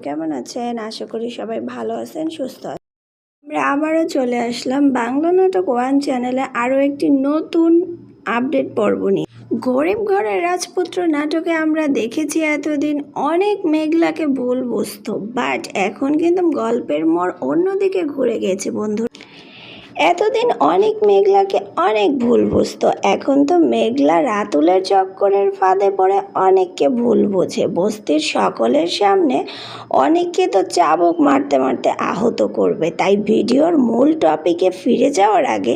কেমন আছেন? আশা করি সবাই ভালো আছেন, সুস্থ আছেন। আমরা আবারও চলে আসলাম বাংলা নাটক ওয়ান চ্যানেলে আরও একটি নতুন আপডেট পর্ব নিয়ে। গরিব ঘরের রাজপুত্র নাটকে আমরা দেখেছি এতদিন অনেক মেঘলাকে ভুল বুঝতো, বাট এখন কিন্তু গল্পের মোড় অন্যদিকে ঘুরে গেছে বন্ধু। এতদিন অনেক মেঘলাকে অনেক ভুল বুঝতো, এখন তো মেঘলা রাতুলের চক্করের ফাঁদে পড়ে অনেককে ভুল বোঝে। বস্তির সকলের সামনে অনেককে তো চাবুক মারতে মারতে আহত করবে। তাই ভিডিওর মূল টপিকে ফিরে যাওয়ার আগে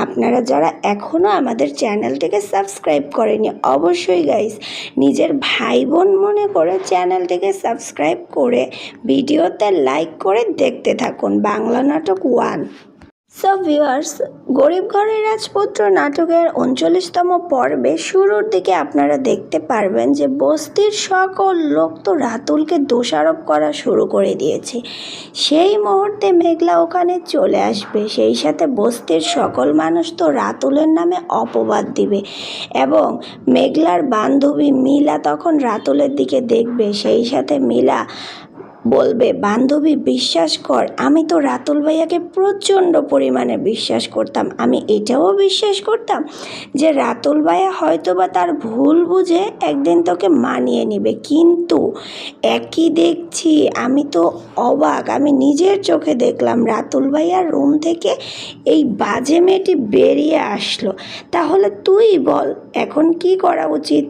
আপনারা যারা এখনও আমাদের চ্যানেলটিকে সাবস্ক্রাইব করেনি, অবশ্যই গাইস নিজের ভাই বোন মনে করে চ্যানেলটিকে সাবস্ক্রাইব করে ভিডিওতে লাইক করে দেখতে থাকুন বাংলা নাটক ওয়ান। সো ভিউয়ার্স, গরিব ঘরের রাজপুত্র নাটকের 39তম পর্বে শুরুর দিকে আপনারা দেখতে পারবেন যে বস্তির সকল লোক তো রাতুলকে দোষারোপ করা শুরু করে দিয়েছে। সেই মুহূর্তে মেঘলা ওখানে চলে আসবে, সেই সাথে বস্তির সকল মানুষ তো রাতুলের নামে অপবাদ দিবে এবং মেঘলার বান্ধবী মিলা তখন রাতুলের দিকে দেখবে। সেই সাথে মিলা বলবে, বান্ধবী বিশ্বাস কর, আমি তো রাতুল ভাইয়াকে প্রচণ্ড পরিমাণে বিশ্বাস করতাম। আমি এটাও বিশ্বাস করতাম যে রাতুল ভাইয়া হয়তো বা তার ভুল বুঝে একদিন তোকে মানিয়ে নেবে, কিন্তু একই দেখছি। আমি তো অবাক, আমি নিজের চোখে দেখলাম রাতুল ভাইয়ার রুম থেকে এই বাজে মেয়েটি বেরিয়ে আসলো। তাহলে তুই বল এখন কি করা উচিত?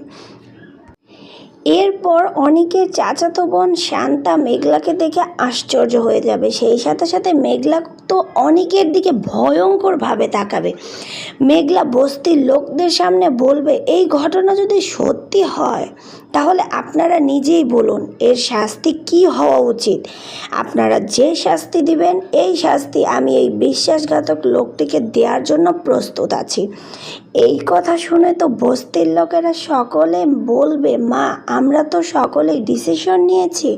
এরপর অনিকের চাচাতো বোন শান্তা মেঘলাকে দেখে আশ্চর্য হয়ে যাবে। সেই সাথে সাথে মেঘলা তো অনিকের দিকে ভয়ঙ্করভাবে তাকাবে। মেঘলা বস্তির লোকদের সামনে বলবে, এই ঘটনা যদি সত্যি হয় তাহলে আপনারা নিজেই বলুন এর শাস্তি কি হওয়া উচিত। আপনারা যে শাস্তি দিবেন এই শাস্তি আমি এই বিশ্বাসঘাতক লোকটিকে দেওয়ার জন্য প্রস্তুত আছি। এই কথা শুনে তো বস্তির লোকেরা সকলে বলবে, মা আমরা তো সকলেই ডিসিশন নিয়েছি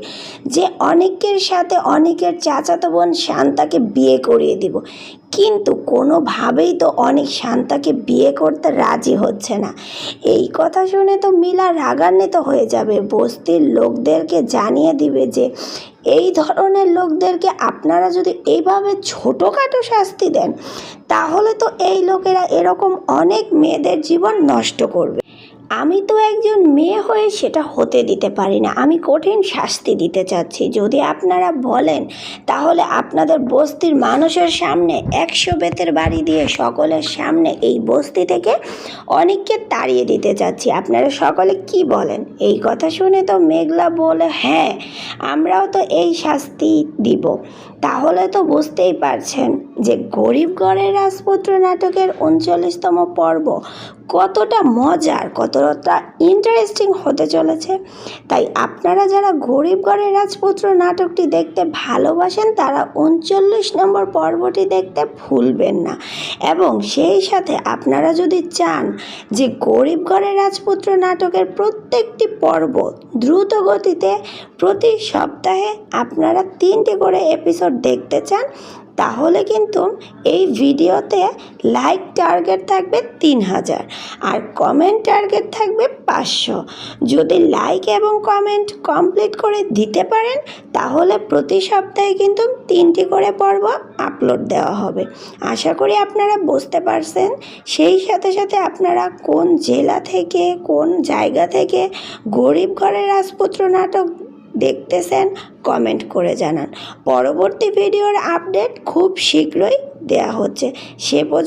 যে অনেকের সাথে অনেকের চাচাতো বোন শান্তাকে বিয়ে করিয়ে দিব, কিন্তু কোনোভাবেই তো অনেক শান্তাকে বিয়ে করতে রাজি হচ্ছে না। এই কথা শুনে তো মিলা রাগান্বিত হয়ে যাবে, বস্তির লোকদেরকে জানিয়ে দিবে যে এই ধরনের লোকদেরকে আপনারা যদি এইভাবে ছোটোখাটো শাস্তি দেন তাহলে তো এই লোকেরা এরকম অনেক মেয়েদের জীবন নষ্ট করবে। আমি তো একজন মেয়ে হয়ে সেটা হতে দিতে পারি না, আমি কঠিন শাস্তি দিতে চাচ্ছি। যদি আপনারা বলেন তাহলে আপনাদের বস্তির মানুষের সামনে 100 বেতের বাড়ি দিয়ে সকলের সামনে এই বস্তি থেকে অনেককে তাড়িয়ে দিতে চাচ্ছি। আপনারা সকলে কি বলেন? এই কথা শুনে তো মেঘলা বলে, হ্যাঁ আমরাও তো এই শাস্তি দিব। তাহলে তো বুঝতেই পারছেন যে গরিব ঘরের রাজপুত্র নাটকের 39তম পর্ব কতটা মজার, কতটা ইন্টারেস্টিং হতে চলেছে। তাই আপনারা যারা গরিব ঘরের রাজপুত্র নাটকটি দেখতে ভালোবাসেন তারা 39 নম্বর পর্বটি দেখতে ভুলবেন না। এবং সেই সাথে আপনারা যদি চান যে গরিব ঘরের রাজপুত্র নাটকের প্রত্যেকটি পর্ব দ্রুত গতিতে প্রতি সপ্তাহে আপনারা 3টি করে এপিসোড দেখতে চান, তাহলে কিন্তু এই ভিডিওতে লাইক টার্গেট থাকবে 3000 আর কমেন্ট টার্গেট থাকবে 500। যদি লাইক এবং কমেন্ট কমপ্লিট করে দিতে পারেন তাহলে প্রতি সপ্তাহে কিন্তু 3টি করে পর্ব আপলোড দেওয়া হবে। আশা করি আপনারা বুঝতে পারছেন। সেই সাথে সাথে আপনারা কোন জেলা থেকে কোন জায়গা থেকে গরিব ঘরের রাজপুত্র নাটক দেখতেছেন কমেন্ট করে জানান। পরবর্তী ভিডিওর আপডেট খুব শীঘ্রই দেয়া হচ্ছে। সে পর্যন্ত